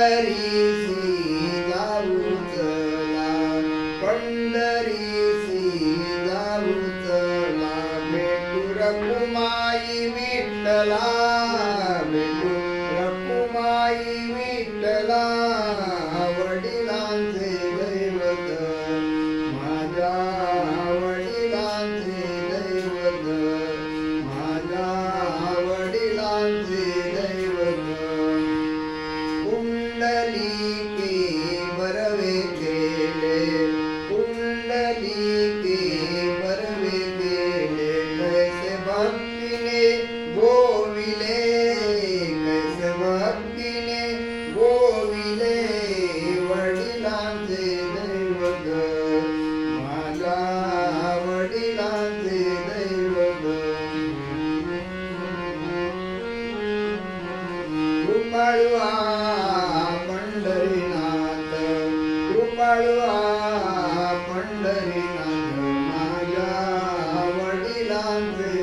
पंढरीसी जाऊ चला, पंढरीसी जाऊ चला, भेटू रखुमाई विठ्ठला, भेटू रखुमाई विठ्ठला, वडिलांचे दैवत माझ्या, वडिलांचे दैवत माझ्या, वडिलांचे दैवत. कुंडलिके बरवे केले, कुंडलिके बरवे केले, कैसे भक्तीने गोविले, कैसे भक्तीने गोविले, वडिलांचे दैवत माझ्या, वडिलांचे दैवत. कृपाळू पंढरीनाथ, कृपाळू पंढरीनाथ, माझ्या वडिलांचे